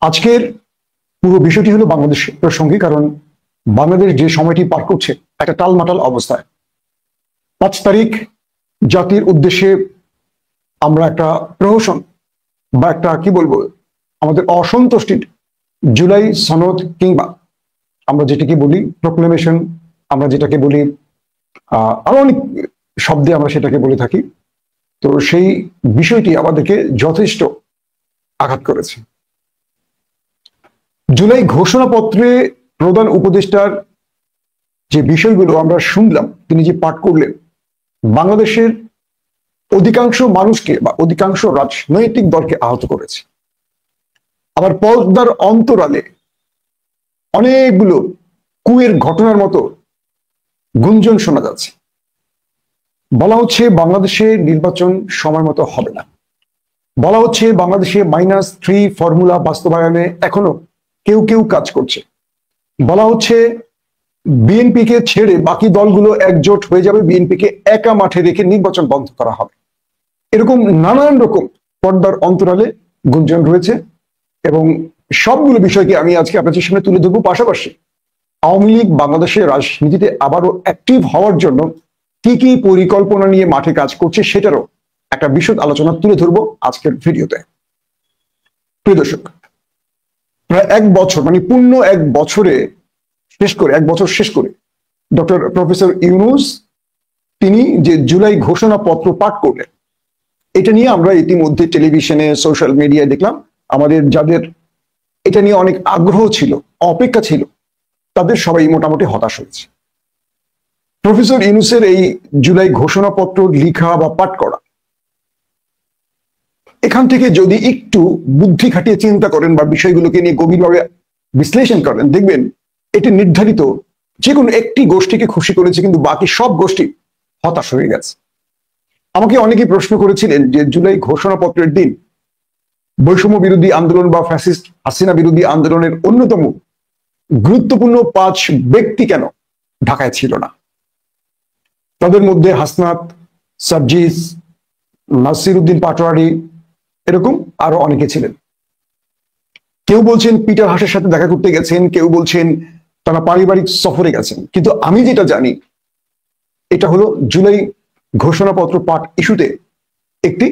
আজকের পুরো বিষয়টি হলো বাংলাদেশ প্রসঙ্গে, কারণ বাংলাদেশ যে সময়টি পার করছে একটা টালমাটাল অবস্থায়। 5 তারিখ জাতির উদ্দেশ্যে আমরা একটা প্রহসন বা একটা কি বলবো আমাদের অসন্তুষ্টির জুলাই সনদ কিংবা আমরা যেটাকে বলি প্রোক্লেমেশন, আমরা যেটাকে বলি আরো অনেক শব্দে আমরা সেটাকে বলে থাকি। তো সেই বিষয়টি আমাদেরকে যথেষ্ট আঘাত করেছে। জুলাই ঘোষণাপত্রে প্রধান উপদেষ্টার যে বিষয়গুলো আমরা শুনলাম, তিনি যে পাঠ করলেন, বাংলাদেশের অধিকাংশ মানুষকে বা অধিকাংশ রাজনৈতিক দলকে আহত করেছে। আবার পর্দার অন্তরালে অনেকগুলো কুয়ের ঘটনার মতো গুঞ্জন শোনা যাচ্ছে। বলা হচ্ছে বাংলাদেশে নির্বাচন সময় মতো হবে না। বলা হচ্ছে বাংলাদেশে -3 ফর্মুলা বাস্তবায়নে এখনো কেউ কেউ কাজ করছে। বলা হচ্ছে বিএনপিকে ছেড়ে বাকি দলগুলো একজোট হয়ে যাবে, বিএনপিকে একা মাঠে রেখে নির্বাচন বন্ধ করা হবে। এরকম নানান রকম পর্দার অন্তরালে গুঞ্জন রয়েছে এবং সবগুলো বিষয়কে আমি আজকে আপনাদের সামনে তুলে ধরবো। পাশাপাশি আওয়ামী লীগ বাংলাদেশের রাজনীতিতে আবারও অ্যাক্টিভ হওয়ার জন্য কি কি পরিকল্পনা নিয়ে মাঠে কাজ করছে সেটারও একটা বিশদ আলোচনা তুলে ধরবো আজকের ভিডিওতে। প্রিয় দর্শক, প্রায় 1 বছর মানে পূর্ণ 1 বছরে এক বছর শেষ করে ডক্টর প্রফেসর ইউনূস তিনি যে জুলাই ঘোষণাপত্র পাঠ করলেন, এটা নিয়ে আমরা ইতিমধ্যে টেলিভিশনে সোশ্যাল মিডিয়ায় দেখলাম। আমাদের যাদের এটা নিয়ে অনেক আগ্রহ ছিল, অপেক্ষা ছিল, তাদের সবাই মোটামুটি হতাশ হয়েছে। প্রফেসর ইউনূসের এই জুলাই ঘোষণাপত্র লিখা বা পাঠ করা, এখান থেকে যদি একটু বুদ্ধি খাটিয়ে চিন্তা করেন বা বিষয়গুলোকে নিয়ে গভীরভাবে বিশ্লেষণ করেন, দেখবেন এটি নির্ধারিত যে কোনো একটি গোষ্ঠীকে খুশি করেছে, কিন্তু বাকি সব গোষ্ঠী হতাশ হয়ে গেছে। আমাকে অনেকেই প্রশ্ন করেছিলেন যে জুলাই ঘোষণাপত্রের দিন বৈষম্য বিরোধী আন্দোলন বা ফ্যাসিস্ট হাসিনা বিরোধী আন্দোলনের অন্যতম গুরুত্বপূর্ণ 5 ব্যক্তি কেন ঢাকায় ছিল না। তাদের মধ্যে হাসনাত, সার্জিস, নাসির উদ্দিন পাটোয়ারি, এরকম আরো অনেকে ছিলেন। কেউ বলছেন পিটার হাসের সাথে দেখা করতে গেছেন, কেউ বলছেন তারা পারিবারিক সফরে গেছেন। কিন্তু আমি যেটা জানি, এটা হলো জুলাই ঘোষণাপত্র পাঠ ইস্যুতে একটি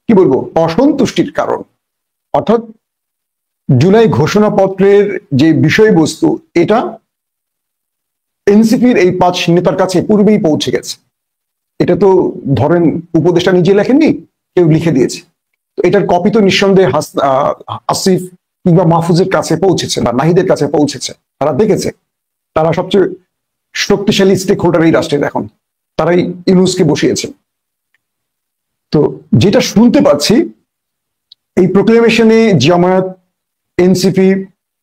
কি বলবো অসন্তুষ্টির কারণ। অর্থাৎ জুলাই ঘোষণাপত্রের যে বিষয়বস্তু, এটা এনসিপির এই 5 নেতার কাছে পূর্বেই পৌঁছে গেছে। এটা তো ধরেন উপদেষ্টা নিজে লেখেননি, কেউ লিখে দিয়েছে। তো এটার কপি তো নিঃসন্দেহে আসিফ কিংবা মাহফুজের কাছে পৌঁছেছে বা নাহিদের কাছে পৌঁছেছে। তারা দেখেছে, তারা সবচেয়ে শক্তিশালী স্টেক হোল্ডার এই রাষ্ট্রের, এখন তারাই ইউনূসকে বসিয়েছে। তো যেটা শুনতে পাচ্ছি, এই প্রোক্লেমেশনে জামায়াত, এনসিপি,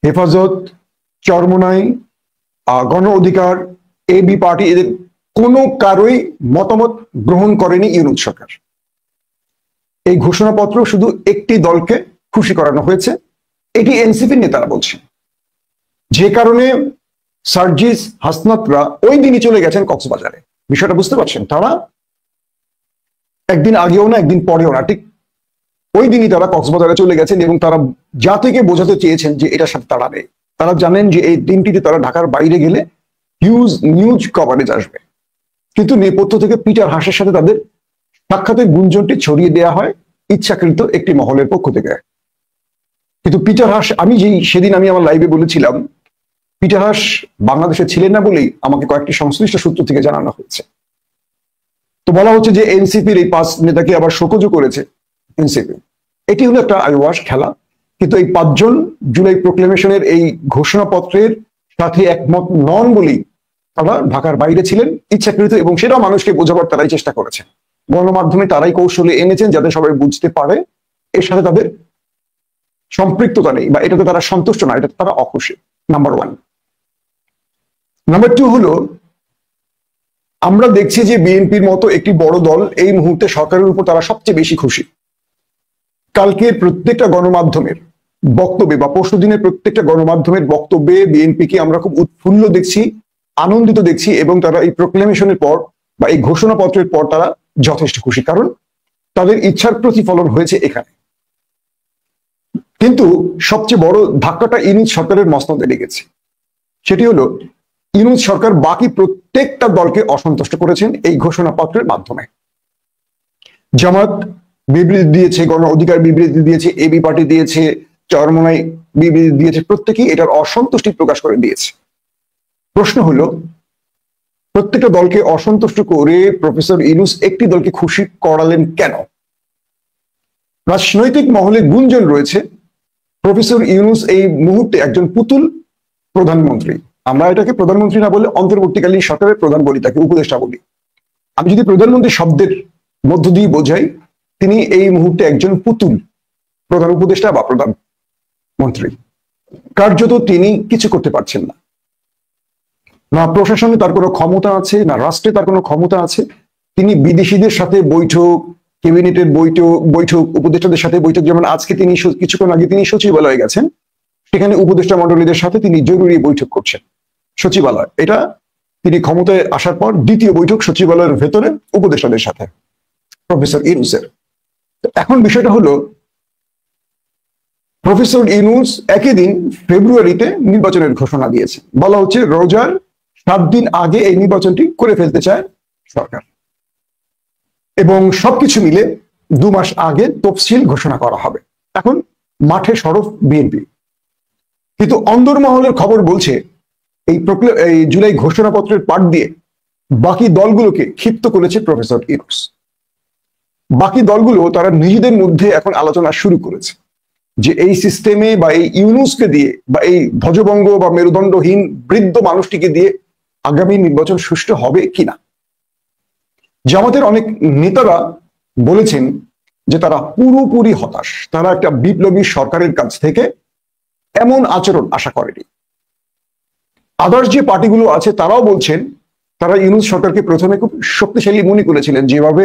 হেফাজত, চরমোনাই, গণ অধিকার, এবি পার্টি, এদের কোনো কারোই মতামত গ্রহণ করেনি ইউনূস সরকার। এই ঘোষণাপত্র শুধু একটি দলকে খুশি করানো হয়েছে, এটি এনসিপির নেতারা বলছেন। যে কারণে সার্জিস, হাসনাতরা ওই দিনই চলে গেছেন কক্সবাজারে। বিষয়টা বুঝতে পারছেন? তারা একদিন আগেও না, একদিন পরেও না, ঠিক ওই দিনই তারা কক্সবাজারে চলে গেছেন এবং তারা জাতিকে বোঝাতে চেয়েছেন যে এটার সাথে তারা নেই। তারা জানেন যে এই দিনটিতে তারা ঢাকার বাইরে গেলে হিউজ নিউজ কভারেজ আসবে। কিন্তু নেপথ্য থেকে পিটার হাসের সাথে তাদের সাক্ষাতের গুঞ্জনটি ছড়িয়ে দেওয়া হয় ইচ্ছাকৃত একটি মহলের পক্ষ থেকে। কিন্তু পিটার হাস, সেদিন আমি আমার লাইভে বলেছিলাম, পিটার হাস বাংলাদেশে ছিলেন না বলেই আমাকে কয়েকটি সংশ্লিষ্ট সূত্র থেকে জানানো হয়েছে। তো বলা হচ্ছে যে এনসিপির এই 5 নেতাকে আবার শোকজও করেছে এনসিপি। এটি হলো একটা আইওয়াশ খেলা। কিন্তু এই 5 জন জুলাই প্রোক্লেমেশনের এই ঘোষণাপত্রের সাথে একমত নন বলেই তারা ঢাকার বাইরে ছিলেন ইচ্ছাকৃত, এবং সেটাও মানুষকে বোঝাবার তারাই চেষ্টা করেছেন। গণমাধ্যমে তারাই কৌশলে এনেছেন যাতে সবাই বুঝতে পারে এর সাথে তাদের সম্পৃক্ততা নেই বা এটাতে তারা সন্তুষ্ট না, এটাতে তারা অখুশি। নাম্বার 1। নাম্বার 2 হলো, আমরা দেখছি যে বিএনপির মতো একটি বড় দল এই মুহূর্তে সরকারের উপর তারা সবচেয়ে বেশি খুশি। কালকের প্রত্যেকটা গণমাধ্যমের বক্তব্যে বা পরশুদিনের প্রত্যেকটা গণমাধ্যমের বক্তব্যে বিএনপিকে আমরা খুব উৎফুল্ল দেখছি, আনন্দিত দেখছি, এবং তারা এই প্রোক্লেমেশনের পর বা এই ঘোষণাপত্রের পর তারা যথেষ্ট খুশি, কারণ তাদের ইচ্ছার প্রতিফলন হয়েছে এখানে। কিন্তু সবচেয়ে বড় ধাক্কাটা ইউনূস সরকারের মসনদে লেগেছে। সেটি হলো ইউনূস সরকার বাকি প্রত্যেকটা দলকে অসন্তুষ্ট করেছেন এই ঘোষণাপত্রের মাধ্যমে। জামাত বিবৃতি দিয়েছে, গণ অধিকার বিবৃতি দিয়েছে, এবি পার্টি দিয়েছে, চরমোনাই বিবৃতি দিয়েছে, প্রত্যেকেই এটার অসন্তুষ্টি প্রকাশ করে দিয়েছে। প্রশ্ন হলো প্রত্যেকটা দলকে অসন্তুষ্ট করে প্রফেসর ইউনূস একটি দলকে খুশি করালেন কেন? রাজনৈতিক মহলে গুঞ্জন রয়েছে প্রফেসর ইউনূস এই মুহূর্তে একজন পুতুল প্রধানমন্ত্রী। আমরা এটাকে প্রধানমন্ত্রী না বলে অন্তর্বর্তীকালীন সরকারের প্রধান বলি, তাকে উপদেষ্টা বলি। আমি যদি প্রধানমন্ত্রী শব্দের মধ্য দিয়ে বোঝাই, তিনি এই মুহূর্তে একজন পুতুল প্রধান উপদেষ্টা বা প্রধানমন্ত্রী। কার্যত তিনি কিছু করতে পারছেন না। না প্রশাসনে তার কোনো ক্ষমতা আছে, না রাষ্ট্রে তার কোনো ক্ষমতা আছে। তিনি বিদেশিদের সাথে বৈঠক, ক্যাবিনেটের বৈঠক, উপদেষ্টাদের সাথে বৈঠক, যেমন আজকে তিনি কিছুক্ষণ আগে তিনি সচিবালয়ে গেছেন, সেখানে উপদেষ্টা মন্ডলীদের সাথে তিনি জরুরি বৈঠক করছেন সচিবালয়। এটা তিনি ক্ষমতায় আসার পর দ্বিতীয় বৈঠক সচিবালয়ের ভেতরে উপদেষ্টাদের সাথে প্রফেসর ইউনূসের। এখন বিষয়টা হলো প্রফেসর ইউনূস একই দিন ফেব্রুয়ারিতে নির্বাচনের ঘোষণা দিয়েছে। বলা হচ্ছে রোজার 7 দিন আগে এই নির্বাচনটি করে ফেলতে চায় সরকার, এবং সবকিছু মিলে 2 মাস আগে তফসিল ঘোষণা করা হবে। এখন মাঠে সরব বিএনপি, কিন্তু অন্দরমহলের খবর বলছে এই জুলাই ঘোষণাপত্রের পাঠ দিয়ে বাকি দলগুলোকে ক্ষিপ্ত করেছে প্রফেসর ইউনূস। বাকি দলগুলো তারা নিজেদের মধ্যে এখন আলোচনা শুরু করেছে যে এই সিস্টেমে বা এই ইউনূসকে দিয়ে বা এই ধ্বজভঙ্গ বা মেরুদণ্ডহীন বৃদ্ধ মানুষটিকে দিয়ে আগামী নির্বাচন সুষ্ঠু হবে কিনা। জামাতের অনেক নেতারা বলেছেন যে তারা পুরোপুরি হতাশ, তারা একটা বিপ্লবী সরকারের কাছ থেকে এমন আচরণ আশা করেনি। আদার্স যে পার্টিগুলো আছে তারাও বলছেন তারা ইউনূস সরকারকে প্রথমে খুব শক্তিশালী মনে করেছিলেন, যেভাবে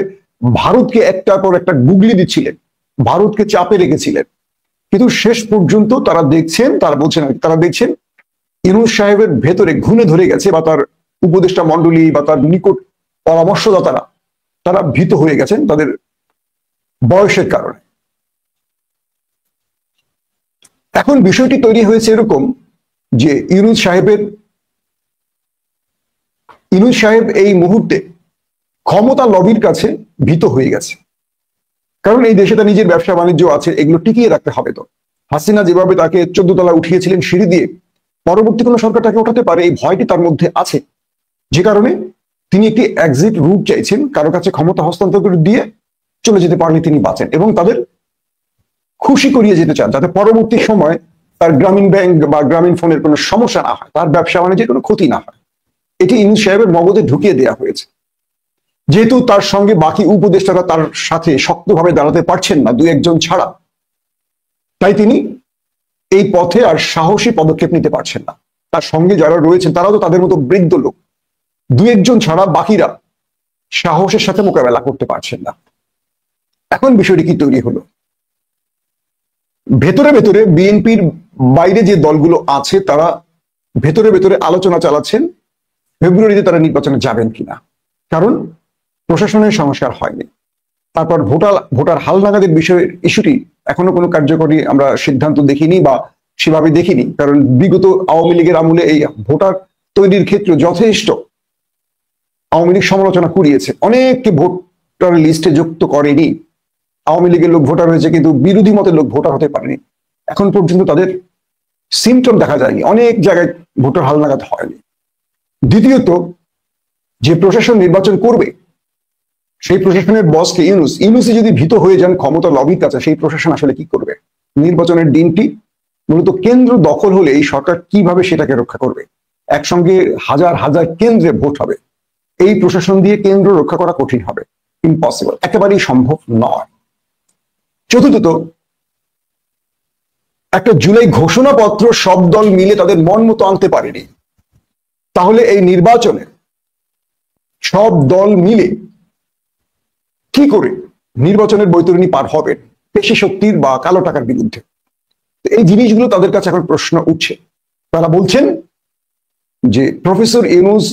ভারতকে একটার পর একটা গুগলি দিচ্ছিলেন, ভারতকে চাপে রেখেছিলেন। কিন্তু শেষ পর্যন্ত তারা দেখছেন ইউনূস সাহেবের ভেতরে ঘুণে ধরে গেছে, বা তার উপদেষ্টা মন্ডলী বা তার নিকট পরামর্শদাতারা তারা ভীত হয়ে গেছেন তাদের বয়সের কারণে। এখন বিষয়টি তৈরি হয়েছে এরকম যে ইউনূস সাহেব এই মুহূর্তে ক্ষমতা লবির কাছে ভীত হয়ে গেছে। কারণ এই দেশে তার নিজের ব্যবসা বাণিজ্য আছে, এগুলো টিকিয়ে রাখতে হবে। তো হাসিনা যেভাবে তাকে 14 তলা উঠিয়েছিলেন সিঁড়ি দিয়ে, পরবর্তী কোনো সরকার তাকে ওঠাতে পারে, এই ভয়টি তার মধ্যে আছে। যে কারণে তিনি একটি এক্সিট রুট চাইছেন, কারো কাছে ক্ষমতা হস্তান্তর করে দিয়ে চলে যেতে পারলে তিনি বাঁচেন, এবং তাদের খুশি করিয়ে যেতে চান, যাতে পরবর্তী সময় তার গ্রামীণ ব্যাংক বা গ্রামীণ ফোনের কোনো সমস্যা না হয়, তার ব্যবসা বাণিজ্যের কোনো ক্ষতি না হয়। এটি ইউনূস সাহেবের মগজে ঢুকিয়ে দেওয়া হয়েছে। যেহেতু তার সঙ্গে বাকি উপদেষ্টারা তার সাথে শক্তভাবে দাঁড়াতে পারছেন না, 2-1 ছাড়া, তাই তিনি এই পথে আর সাহসী পদক্ষেপ নিতে পারছেন না। তার সঙ্গে যারা রয়েছেন তারাও তো তাদের মতো বৃদ্ধ লোক, 2-1 ছাড়া বাকিরা সাহসের সাথে মোকাবেলা করতে পারছেন না। এখন বিষয়টি কি তৈরি হলো, ভেতরে ভেতরে বিএনপির বাইরে যে দলগুলো আছে তারা ভেতরে ভেতরে আলোচনা চালাচ্ছেন ফেব্রুয়ারিতে তারা নির্বাচনে যাবেন কিনা। কারণ প্রশাসনের সংস্কার হয়নি, তারপর ভোটার হালনাগাদের বিষয়ের ইস্যুটি এখনো কোনো কার্যকরী আমরা সিদ্ধান্ত দেখিনি বা সেভাবে দেখিনি। কারণ বিগত আওয়ামী লীগের আমলে এই ভোটার তৈরির ক্ষেত্রে যথেষ্ট আওয়ামী লীগ সমালোচনা কুড়িয়েছে, অনেককে ভোটার লিস্টে যুক্ত করেনি। আওয়ামী লীগের লোক ভোটার হয়েছে, কিন্তু বিরোধী মতের লোক ভোটার হতে পারেনি। এখন পর্যন্ত তাদের সিমটম দেখা যায়নি, অনেক জায়গায় ভোটার হালনাগাদ হয়নি। দ্বিতীয়ত, যে প্রশাসন নির্বাচন করবে সেই প্রশাসনের বসকে ইউনূসই যদি ভীত হয়ে যান ক্ষমতা লবির কাছে, সেই প্রশাসন আসলে কি করবে? নির্বাচনের দিনটি মূলত কেন্দ্র দখল হলে এই সরকার কিভাবে সেটাকে রক্ষা করবে? একসঙ্গে হাজার হাজার কেন্দ্রে ভোট হবে, এই প্রশাসন দিয়ে কেন্দ্র রক্ষা করা কঠিন হবে, ইম্পসিবল, একেবারেই সম্ভব নয়। চতুর্থত, একটা জুলাই ঘোষণাপত্র সব দল মিলে তাদের মন মতো আনতে পারেনি, তাহলে এই নির্বাচনে সব দল মিলে কি করে নির্বাচনের বৈতরণী পার হবেন পেশি শক্তির বা কালো টাকার বিরুদ্ধে? এই জিনিসগুলো তাদের কাছে এখন প্রশ্ন উঠছে। তারা বলছেন যে প্রফেসর ইউনূস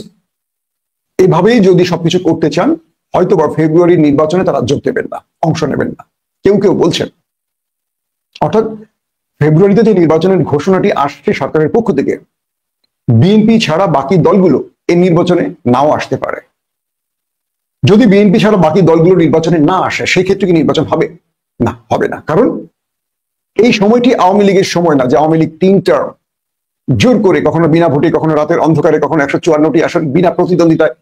এভাবেই যদি সবকিছু করতে চান, হয়তো বা ফেব্রুয়ারির নির্বাচনে তারা যোগ দেবেন না, অংশ নেবেন না, কেউ কেউ বলছেন। অর্থাৎ ফেব্রুয়ারিতে যে নির্বাচনের ঘোষণাটি আসছে সরকারের পক্ষ থেকে, বিএনপি ছাড়া বাকি দলগুলো এই নির্বাচনে নাও আসতে পারে। যদি বিএনপি ছাড়া বাকি দলগুলো নির্বাচনে না আসে, সেই ক্ষেত্রে কি নির্বাচন হবে? না, হবে না। কারণ এই সময়টি আওয়ামী লীগের সময় না যে আওয়ামী লীগ 3 টার্ম জোর করে, কখনো বিনা ভোটে, কখনো রাতের অন্ধকারে, কখনো 154টি আসন বিনা প্রতিদ্বন্দ্বিতায়,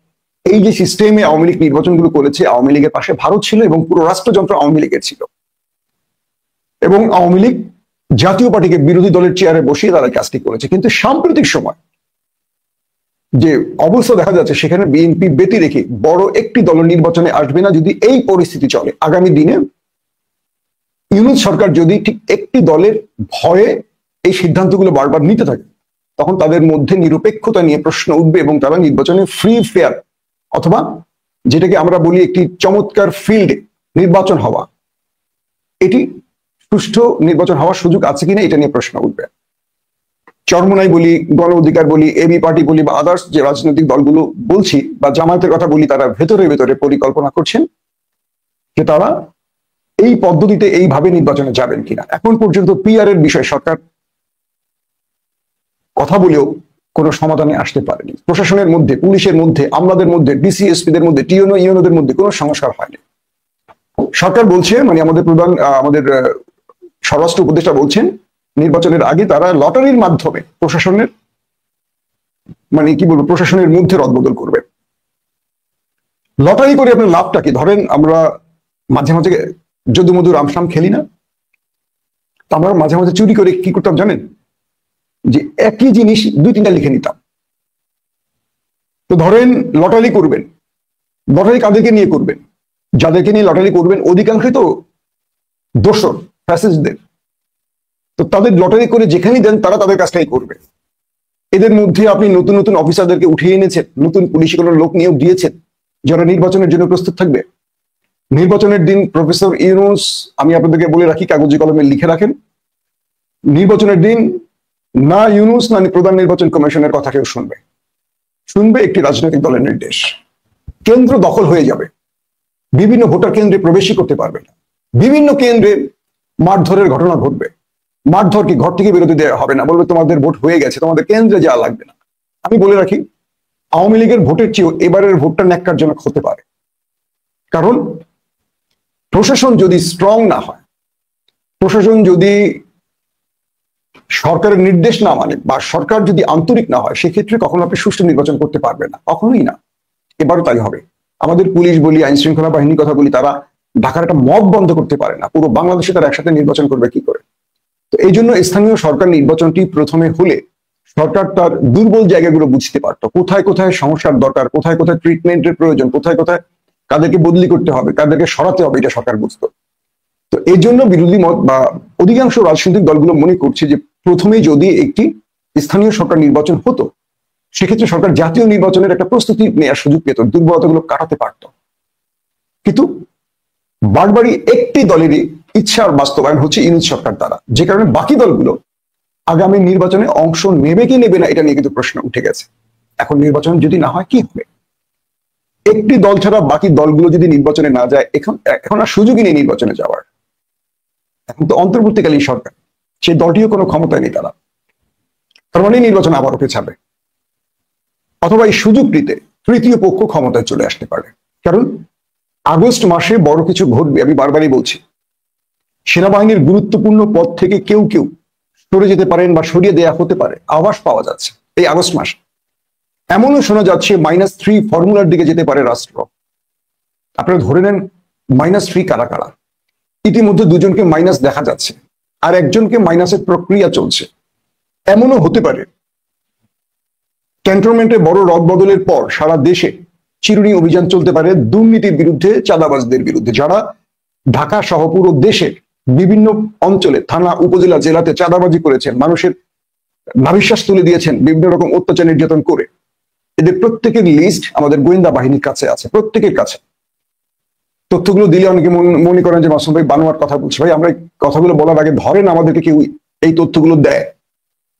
এই যে সিস্টেমে আওয়ামী লীগ নির্বাচনগুলো করেছে, আওয়ামী লীগের পাশে ভারত ছিল এবং পুরো রাষ্ট্রযন্ত্র আওয়ামী লীগের ছিল, এবং আওয়ামী লীগ জাতীয় পার্টিকে বিরোধী দলের চেয়ারে বসিয়ে তারা কাজটি করেছে। কিন্তু সাম্প্রতিক সময় যে অবস্থা দেখা যাচ্ছে, সেখানে বিএনপি ব্যতি রেখে বড় একটি দল নির্বাচনে আসবে না। যদি এই পরিস্থিতি চলে আগামী দিনে, ইউনূস সরকার যদি ঠিক একটি দলের ভয়ে এই সিদ্ধান্তগুলো বারবার নিতে থাকে, তখন তাদের মধ্যে নিরপেক্ষতা নিয়ে প্রশ্ন উঠবে এবং তারা নির্বাচনে ফ্রি ফেয়ার, অথবা যেটাকে আমরা বলি একটি চমৎকার ফিল্ডে নির্বাচন হওয়া, এটি সুষ্ঠু নির্বাচন হওয়ার সুযোগ আছে কিনা, এটা নিয়ে প্রশ্ন উঠবে। চরমোনাই বলি, গণ অধিকার বলি, এবি পার্টি বলি, বা আদার্স যে রাজনৈতিক দলগুলো বলছি, বা জামায়াতের কথা বলি, তারা ভেতরে ভেতরে পরিকল্পনা করছেন যে তারা এই পদ্ধতিতে এইভাবে নির্বাচনে যাবেন কিনা। এখন পর্যন্ত পিআর এর বিষয়ে সরকার কথা বলেও কোনো সমাধানে আসতে পারেনি। প্রশাসনের মধ্যে, পুলিশের মধ্যে, আমলাদের মধ্যে, ডিসিএসপিদের মধ্যে, টিএনও ইউনোদের মধ্যে কোনো সংস্কার হয়নি। সরকার বলছে, মানে আমাদের স্বরাষ্ট্র উপদেষ্টা বলছেন, নির্বাচনের আগে তারা লটারির মাধ্যমে প্রশাসনের, মানে কি বলবো, প্রশাসনের মধ্যে রদবদল করবে। লটারি করে আপনার লাভটা কি? ধরেন আমরা মাঝে মাঝে যদু মধু রামসাম খেলি না, তা আমরা মাঝে মাঝে চুরি করে কি করতাম জানেন? যে একই জিনিস 2-3টা লিখে নিতাম। তো ধরেন লটারি করবেন, লটারি কাদেরকে নিয়ে করবেন? যাদেরকে নিয়ে লটারি করবেন অধিকাংশই তো দোসর, ফ্যাসিস্টদের। তো তাদের লটারি করে যেখানেই দেন তারা তাদের কাজটাই করবে। এদের মধ্যে আপনি নতুন নতুন অফিসারদেরকে উঠিয়ে এনেছেন, নতুন পুলিশি কোনো লোক নিয়োগ দিয়েছেন যারা নির্বাচনের জন্য প্রস্তুত থাকবে। নির্বাচনের দিন প্রফেসর ইউনূস, আমি আপনাদেরকে বলে রাখি, কাগজে কলমে লিখে রাখেন, নির্বাচনের দিন না ইউনূস না প্রধান নির্বাচন কমিশনের কথা কেউ শুনবে একটি রাজনৈতিক দলের নির্দেশ। কেন্দ্র দখল হয়ে যাবে, বিভিন্ন ভোটার কেন্দ্রে প্রবেশই করতে পারবে না, বিভিন্ন কেন্দ্রে মারধরের ঘটনা ঘটবে। মারধর কি ঘর থেকে বিরতি দেওয়া হবে না, বলবে তোমাদের ভোট হয়ে গেছে, তোমাদের কেন্দ্রে যাওয়া লাগবে না। আমি বলে রাখি, আওয়ামী লীগের ভোটের চেয়েও এবারের ভোটটা ন্যাক্কারজনক হতে পারে। কারণ প্রশাসন যদি স্ট্রং না হয়, প্রশাসন যদি সরকারের নির্দেশ না মানে, বা সরকার যদি আন্তরিক না হয়, সেক্ষেত্রে কখনো আপনি সুষ্ঠু নির্বাচন করতে পারবেন না, কখনোই না। এবারও তাই হবে। আমাদের পুলিশ বলি, আইন শৃঙ্খলা বাহিনীর কথা বলি, তারা ঢাকার একটা মব বন্ধ করতে পারে না। পুরো বাংলাদেশে তারা একসাথে নির্বাচন করবে কি করে? তো এই জন্য স্থানীয় সরকার নির্বাচনটি প্রথমে হলে সরকার তার দুর্বল জায়গাগুলো বুঝতে পারতো, কোথায় কোথায় সমস্যার দরকার, কোথায় কোথায় ট্রিটমেন্টের প্রয়োজন, কোথায় কোথায় কাদেরকে বদলি করতে হবে, কাদেরকে সরাতে হবে, এটা সরকার বুঝতো। তো এই জন্য বিরোধী মত বা অধিকাংশ রাজনৈতিক দলগুলো মনে করছে যে প্রথমেই যদি একটি স্থানীয় সরকার নির্বাচন হতো, সেক্ষেত্রে সরকার জাতীয় নির্বাচনের একটা প্রস্তুতি নেওয়ার সুযোগ পেত, দুর্বলতাগুলো কাটাতে পারত। কিন্তু বারবারই একটি দলেরই ইচ্ছার বাস্তবায়ন হচ্ছে ইউনূস সরকার দ্বারা, যে কারণে বাকি দলগুলো আগামী নির্বাচনে অংশ নেবে কি নেবে না এটা নিয়ে কিন্তু প্রশ্ন উঠে গেছে। এখন নির্বাচন যদি না হয় কি হবে? একটি দল ছাড়া বাকি দলগুলো যদি নির্বাচনে না যায়, এখন আর সুযোগই নেই নির্বাচনে যাওয়ার। এখন তো অন্তর্বর্তীকালীন সরকার, সেই দলটিও কোনো ক্ষমতায় নেই তারা, তার মানে নির্বাচন আবার ওকে ছাড়বে, অথবা এই সুযোগ নিতে তৃতীয় পক্ষ ক্ষমতায় চলে আসতে পারে। কারণ আগস্ট মাসে বড় কিছু ঘটবে, আমি বারবারই বলছি। সেনাবাহিনীর গুরুত্বপূর্ণ পদ থেকে কেউ কেউ সরে যেতে পারেন বা সরিয়ে দেয়া হতে পারে, আভাস পাওয়া যাচ্ছে এই আগস্ট মাসে। এমনও শোনা যাচ্ছে -3 ফর্মুলার দিকে যেতে পারে রাষ্ট্র। আপনারা ধরে নেন -3 কারা কারা? ইতিমধ্যে দুজনকে মাইনাস দেখা যাচ্ছে, আর একজনকে মাইনাসের প্রক্রিয়া চলছে। এমনও হতে পারে ক্যান্টনমেন্টে বড় রদবদলের পর সারা দেশে চিরুনি অভিযান চলতে পারে দুর্নীতির বিরুদ্ধে, চাঁদাবাজদের বিরুদ্ধে, যারা ঢাকা সহ পুরো দেশের বিভিন্ন অঞ্চলে, থানা, উপজেলা, জেলাতে চাঁদাবাজি করেছেন, মানুষের নাভিশ্বাস তুলে দিয়েছেন বিভিন্ন রকম অত্যাচার নির্যাতন করে। এদের প্রত্যেকের লিস্ট আমাদের গোয়েন্দা বাহিনীর কাছে আছে, প্রত্যেকের কাছে। তথ্যগুলো দিলে অনেকে মনে করেন যে মাসুম ভাই বানোয়ার কথা বলছে। ভাই, আমরা কথাগুলো বলার আগে ধরেন আমাদেরকে কেউ এই তথ্যগুলো দেয়,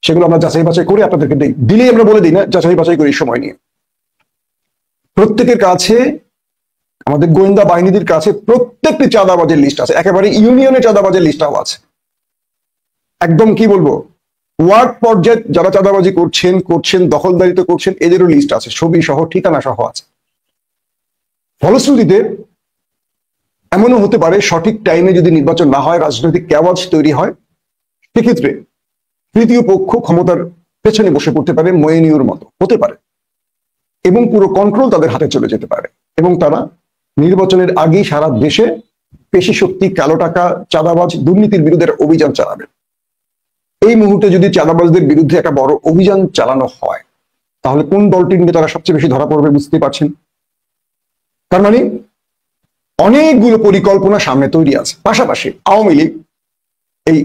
সেগুলো আমরা যাচাই বাছাই করে আপনাদেরকে দিই, দিলেই আমরা বলে দিই না, যাচাই বাছাই করি সময় নিয়ে। প্রত্যেকের কাছে, আমাদের গোয়েন্দা বাহিনীদের কাছে প্রত্যেকটি চাঁদাবাজের লিস্ট আছে, একেবারে ইউনিয়নের চাঁদাবাজের লিস্টটাও আছে। একদম কি বলবো, ওয়ার্ড পর্যায়ে যারা চাঁদাবাজি করছেন দখলদারিত্ব করছেন, এদেরও লিস্ট আছে, ছবি সহ ঠিকানা সহ আছে। ফলশ্রুতিতে এমনও হতে পারে সঠিক টাইমে যদি নির্বাচন না হয়, রাজনৈতিক ক্যাওয়াজ তৈরি হয়, সেক্ষেত্রে তৃতীয় পক্ষ ক্ষমতার পেছনে বসে পড়তে পারে, ময়েনিউর মতো হতে পারে, এবং পুরো কন্ট্রোল তাদের হাতে চলে যেতে পারে, এবং তারা নির্বাচনের আগেই সারা দেশে পেশি শক্তি, কালো টাকা, চাঁদাবাজ, দুর্নীতির বিরুদ্ধে অভিযান চালাবে। এই মুহূর্তে যদি চাঁদাবাজদের বিরুদ্ধে একটা বড় অভিযান চালানো হয়, তাহলে কোন দলটির নিয়ে তারা সবচেয়ে বেশি ধরা পড়বে বুঝতে পারছেন। তার মানে অনেকগুলো পরিকল্পনা সামনে তৈরি আছে। পাশাপাশি আওয়ামী লীগ এই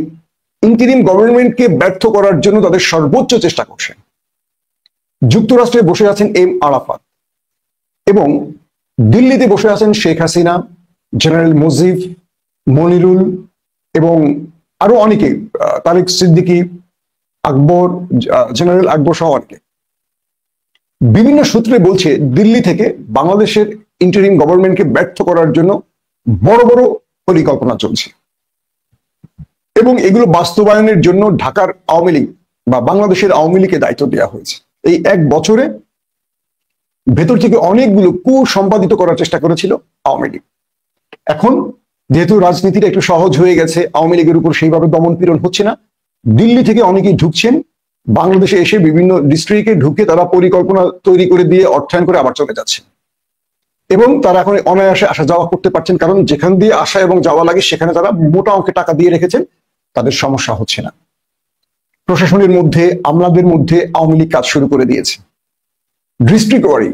ইন্টারিম গভর্নমেন্টকে ব্যর্থ করার জন্য তাদের সর্বোচ্চ চেষ্টা করছে। যুক্তরাষ্ট্রে বসে আছেন এম আরাফাত, এবং দিল্লিতে বসে আছেন শেখ হাসিনা, জেনারেল মুজিব, মনিরুল, এবং আরো অনেকে, তারেক সিদ্দিকী, আকবর, জেনারেল আকবর সহ অনেকে। বিভিন্ন সূত্রে বলছে দিল্লি থেকে বাংলাদেশের ইন্টারিম গভর্নমেন্টকে ব্যর্থ করার জন্য বড় বড় পরিকল্পনা চলছে, এবং এগুলো বাস্তবায়নের জন্য ঢাকার আওয়ামী লীগ বা বাংলাদেশের আওয়ামী লীগকে দায়িত্ব দেওয়া হয়েছে। এই এক বছরে ভেতর থেকে অনেকগুলো কুসম্পাদিত করার চেষ্টা করেছিল আওয়ামী লীগ। এখন যেহেতু রাজনীতিটা একটু সহজ হয়ে গেছে, আওয়ামী লীগের উপর সেইভাবে দমন পীড়ন হচ্ছে না, দিল্লি থেকে অনেকেই ঢুকছেন, বাংলাদেশে এসে বিভিন্ন ডিস্ট্রিক্টে ঢুকে তারা পরিকল্পনা তৈরি করে দিয়ে অর্থায়ন করে আবার চলে যাচ্ছে, এবং তারা এখন অনায়াসে আসা যাওয়া করতে পারছেন, কারণ যেখান দিয়ে আসা এবং যাওয়া লাগে সেখানে তারা মোটা অঙ্কে টাকা দিয়ে রেখেছেন, তাদের সমস্যা হচ্ছে না। প্রশাসনের মধ্যে, আমলাদের মধ্যে আওয়ামী লীগ কাজ শুরু করে দিয়েছে। ডিস্ট্রিক্ট ওয়ারি,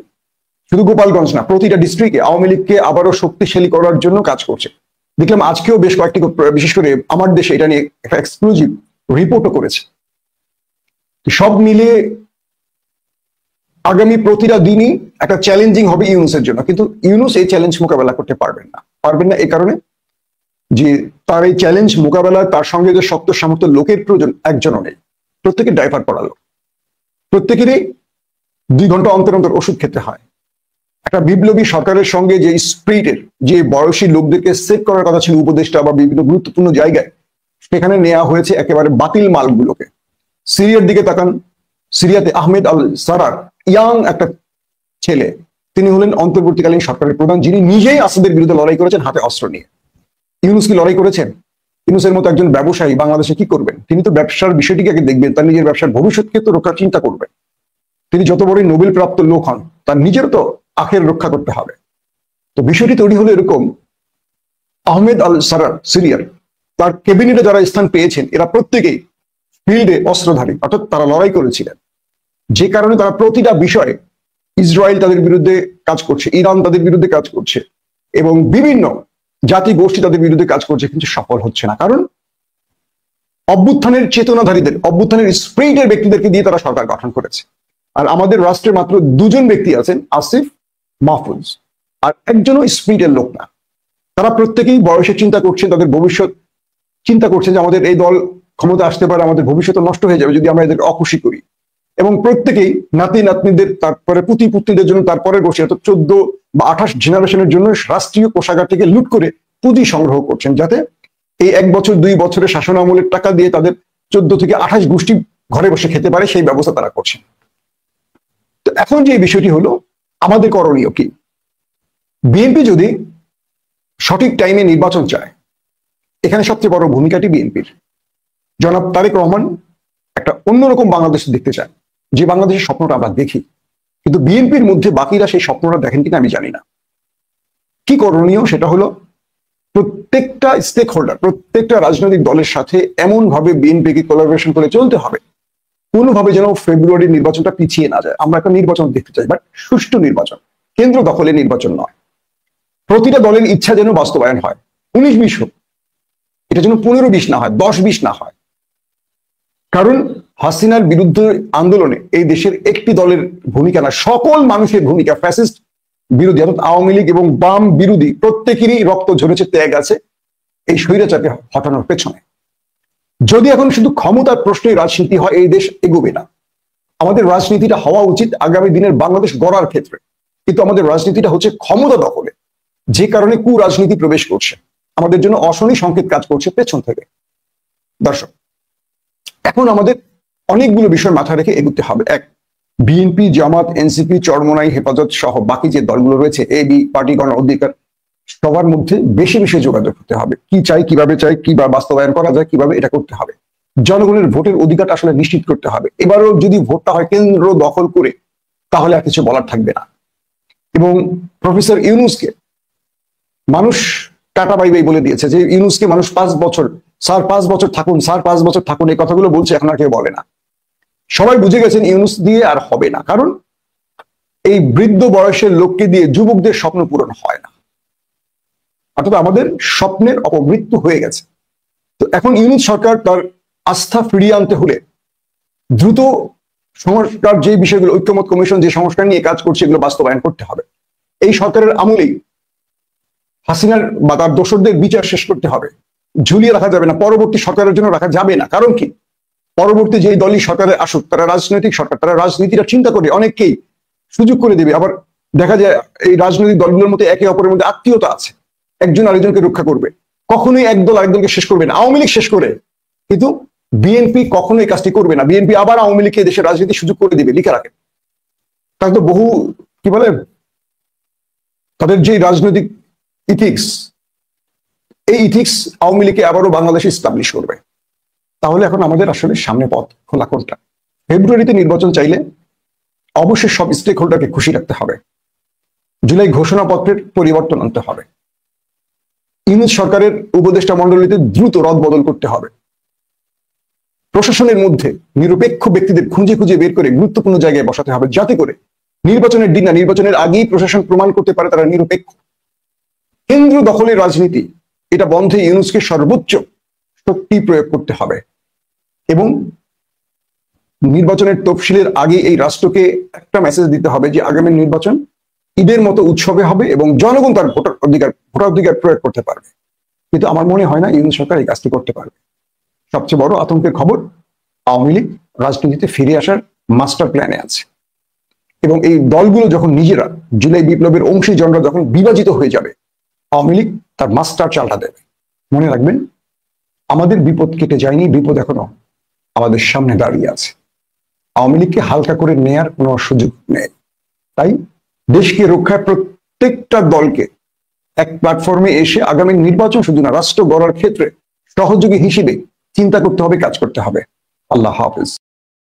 শুধু গোপালগঞ্জ না, প্রতিটা ডিস্ট্রিক্টে আওয়ামী লীগকে আবারও শক্তিশালী করার জন্য কাজ করছে। দেখলাম আজকেও বেশ কয়েকটি, বিশেষ করে আমার দেশে এটা নিয়ে একটা এক্সক্লুসিভ রিপোর্টও করেছে। সব মিলে আগামী প্রতিটা দিনই একটা চ্যালেঞ্জিং হবে ইউনূসের জন্য, কিন্তু ইউনূস এই চ্যালেঞ্জ মোকাবেলা করতে পারবেন না এই কারণে যে তার এই চ্যালেঞ্জ মোকাবেলায় তার সঙ্গে যে শক্ত সামর্থ্য লোকের প্রয়োজন একজনও নেই। প্রত্যেকের ড্রাইভার পড়ালো, প্রত্যেকেরই 2 ঘন্টা অন্তর অন্তর ওষুধ খেতে হয়। একটা বিপ্লবী সরকারের সঙ্গে যে স্পিরিটের, যে বয়সী লোকদেরকে সেট করার কথা ছিল উপদেষ্টা বা বিভিন্ন গুরুত্বপূর্ণ জায়গায়, সেখানে নেওয়া হয়েছে একেবারে বাতিল মালগুলোকে। সিরিয়ার দিকে তাকান, সিরিয়াতে আহমেদ আল সারার, ইয়াং একটা ছেলে, তিনি হলেন অন্তর্বর্তীকালীন সরকারের প্রধান, যিনি নিজেই আসাদের বিরুদ্ধে লড়াই করেছেন হাতে অস্ত্র নিয়ে। ইউনূস কি লড়াই করেছেন? ইউনূসের মতো একজন ব্যবসায়ী বাংলাদেশে কি করবেন? তিনি তো ব্যবসার বিষয়টিকে আগে দেখবেন, তার নিজের ব্যবসার ভবিষ্যৎকে তো রক্ষার চিন্তা করবেন। তিনি যত বড়ই নোবেল প্রাপ্ত লোক হন, তার নিজের তো আখের রক্ষা করতে হবে। তো বিষয়টি তৈরি হলো এরকম, আহমেদ আল সারার সিরিয়ার, তার ক্যাবিনেটে যারা স্থান পেয়েছেন এরা প্রত্যেকেই ফিল্ডে অস্ত্রধারী, অর্থাৎ তারা লড়াই করেছিলেন, যে কারণে তারা প্রতিটা বিষয়ে ইসরায়েল তাদের বিরুদ্ধে কাজ করছে, ইরান তাদের বিরুদ্ধে কাজ করছে, এবং বিভিন্ন জাতি গোষ্ঠী তাদের বিরুদ্ধে কাজ করছে, কিন্তু সফল হচ্ছে না। কারণ অভ্যুত্থানের চেতনাধারীদের, অভ্যুত্থানের স্পিরিটের ব্যক্তিদেরকে দিয়ে তারা সরকার গঠন করেছে। আর আমাদের রাষ্ট্রে মাত্র 2 জন ব্যক্তি আছেন, আসিফ, মাহফুজ, আর একজনও স্পিরিটের লোক না। তারা প্রত্যেকেই বয়সে চিন্তা করছেন, তাদের ভবিষ্যৎ চিন্তা করছেন যে আমাদের এই দল ক্ষমতা আসতে পারে, আমাদের ভবিষ্যৎ নষ্ট হয়ে যাবে যদি আমরা এদেরকে অখুশি করি, এবং প্রত্যেকেই নাতি নাতনিদের, তারপরে পুতি পুত্রীদের জন্য তারপরে বসে, অর্থাৎ 14 বা 28 জেনারেশনের জন্য রাষ্ট্রীয় কোষাগার থেকে লুট করে পুঁজি সংগ্রহ করছেন, যাতে এই 1 বছর 2 বছরের শাসন আমলের টাকা দিয়ে তাদের 14 থেকে 28 গোষ্ঠী ঘরে বসে খেতে পারে, সেই ব্যবস্থা তারা করছেন। তো এখন যে বিষয়টি হলো, আমাদের করণীয় কি? বিএনপি যদি সঠিক টাইমে নির্বাচন চায়, এখানে সবচেয়ে বড় ভূমিকাটি বিএনপির। জনাব তারেক রহমান একটা অন্যরকম বাংলাদেশ দেখতে চান, যে বাংলাদেশের স্বপ্নটা আমরা দেখি, কিন্তু বিএনপির মধ্যে বাকিরা সেই স্বপ্নটা দেখেন কিনা আমি জানি না। কি করণীয়? সেটা হলো প্রত্যেকটা স্টেক হোল্ডার, প্রত্যেকটা রাজনৈতিক দলের সাথে এমন ভাবে বিএনপিকে কোলাবোরেশন করে চলতে হবে, কোনোভাবে যেন ফেব্রুয়ারির নির্বাচনটা পিছিয়ে না যায়। আমরা একটা নির্বাচন দেখতে চাই, বাট সুষ্ঠু নির্বাচন, কেন্দ্র দখলের নির্বাচন নয়। প্রতিটা দলের ইচ্ছা যেন বাস্তবায়ন হয়। 19-20 হোক, এটা যেন 15-20 না হয়, 10-20 না হয়। কারণ হাসিনার বিরুদ্ধে আন্দোলনে এই দেশের একটি দলের ভূমিকা না, সকল মানুষের ভূমিকা। ফ্যাসিস্ট বিরোধী, অর্থাৎ আওয়ামী লীগ এবং বাম বিরোধী প্রত্যেকেরই রক্ত ঝরেছে, ত্যাগ আছে এই স্বৈরাচারকে হটানোর পেছনে। যদি এখন শুধু ক্ষমতার প্রশ্নে রাজনীতি হয়, এই দেশ এগোবে না। আমাদের রাজনীতিটা হওয়া উচিত আগামী দিনের বাংলাদেশ গড়ার ক্ষেত্রে, কিন্তু আমাদের রাজনীতিটা হচ্ছে ক্ষমতা দখলে, যে কারণে কুরাজনীতি প্রবেশ করছে। আমাদের জন্য অশনি সংকেত কাজ করছে পেছন থেকে। দর্শক, এখন আমাদের অনেকগুলো বিষয় মাথায় রেখে এগোতে হবে। এক, বিএনপি, জামাত, এনসিপি, চরমোনাই, হেফাজত সহ বাকি যে দলগুলো রয়েছে, এবি পার্টি গণ অধিকার, সবার মধ্যে বেশি বেশি যোগাযোগ করতে হবে। কি চাই, কিভাবে চাই, কিভাবে বাস্তবায়ন করা যায়, কিভাবে এটা করতে হবে। জনগণের ভোটের অধিকারটা আসলে নিশ্চিত করতে হবে। এবারও যদি ভোটটা হয় কেন্দ্র দখল করে, তাহলে আর কিছু বলার থাকবে না। এবং প্রফেসর ইউনূসকে মানুষ টাটা বাই বাই বলে দিয়েছে, যে ইউনূসকে মানুষ 5 বছর, স্যার 5 বছর থাকুন, স্যার 5 বছর থাকুন, এই কথাগুলো বলছে, এখন আর কেউ বলে না। সবাই বুঝে গেছেন ইউনূস দিয়ে আর হবে না, কারণ এই বৃদ্ধ বয়সের লোককে দিয়ে যুবকদের স্বপ্ন পূরণ হয় না। অর্থাৎ আমাদের স্বপ্নের অপমৃত্যু হয়ে গেছে। তো এখন ইউনূস সরকার তার আস্থা ফিরিয়ে আনতে হলে দ্রুত সংস্কার, যে বিষয়গুলো ঐক্যমত কমিশন যে সংস্কার নিয়ে কাজ করছে, এগুলো বাস্তবায়ন করতে হবে। এই সরকারের আমলেই হাসিনার বা তার দোসরদের বিচার শেষ করতে হবে। ঝুলিয়ে রাখা যাবে না, পরবর্তী সরকারের জন্য রাখা যাবে না। কারণ কি, পরবর্তী যেই দলই সরকারে আসুক, তারা রাজনৈতিক সরকার, তারা রাজনীতিটা চিন্তা করে অনেককেই সুযোগ করে দেবে। আবার দেখা যায় এই রাজনৈতিক দলগুলোর মধ্যে একে অপরের মধ্যে আত্মীয়তা আছে, একজন আরেকজনকে রক্ষা করবে। কখনোই একদল আরেকদলকে শেষ করবে না। আওয়ামী লীগ শেষ করে, কিন্তু বিএনপি কখনোই কাজটি করবে না। বিএনপি আবার আওয়ামী লীগকে দেশের রাজনীতি সুযোগ করে দিবে, লিখে রাখে। তার তো বহু কি বলে, তাদের যে রাজনৈতিক ইথিক্স, এই ইথিক্স আওয়ামী লীগকে আবারও বাংলাদেশে স্টাবলিশ করবে। তাহলে এখন আমাদের আসলে সামনে পথ খোলা কোনটা? ফেব্রুয়ারিতে নির্বাচন চাইলে অবশ্যই সব স্টেক হোল্ডারকে খুশি রাখতে হবে। জুলাই ঘোষণাপত্রের পরিবর্তন আনতে হবে। ইউনূস সরকারের উপদেষ্টা মন্ডলীতে দ্রুত রদবদল করতে হবে। প্রশাসনের মধ্যে নিরপেক্ষ ব্যক্তিদের খুঁজে খুঁজে বের করে গুরুত্বপূর্ণ জায়গায় বসাতে হবে, যাতে করে নির্বাচনের দিন না, নির্বাচনের আগেই প্রশাসন প্রমাণ করতে পারে তারা নিরপেক্ষ। কেন্দ্র দখলের রাজনীতি, এটা বন্ধে ইউনূসকে সর্বোচ্চ শক্তি প্রয়োগ করতে হবে। এবং নির্বাচনের তফসিলের আগে এই রাষ্ট্রকে একটা মেসেজ দিতে হবে যে আগামী নির্বাচন ঈদের মতো উৎসবে হবে এবং জনগণ তার ভোটাধিকার প্রয়োগ করতে পারবে। কিন্তু আমার মনে হয় না ইউনূস সরকার এই কাজটি করতে পারবে। সবচেয়ে বড় আতঙ্কের খবর, আওয়ামী লীগ রাজনীতিতে ফিরে আসার মাস্টার প্ল্যানে আছে। এবং এই দলগুলো যখন নিজেরা জুলাই বিপ্লবের অংশীজনরা যখন বিভাজিত হয়ে যাবে, আওয়ামী লীগ তার মাস্টার চালটা দেবে। মনে রাখবেন, আমাদের বিপদ কেটে যায়নি, বিপদ এখনো আমাদের সামনে দাঁড়িয়ে আছে। আওয়ামী লীগকে হালকা করে নেয়ার কোনো সুযোগ নেই। তাই দেশকে রক্ষায় প্রত্যেকটা দলকে এক প্ল্যাটফর্মে এসে আগামী নির্বাচন শুধু না, রাষ্ট্র গড়ার ক্ষেত্রে সহযোগী হিসেবে চিন্তা করতে হবে, কাজ করতে হবে। আল্লাহ হাফেজ।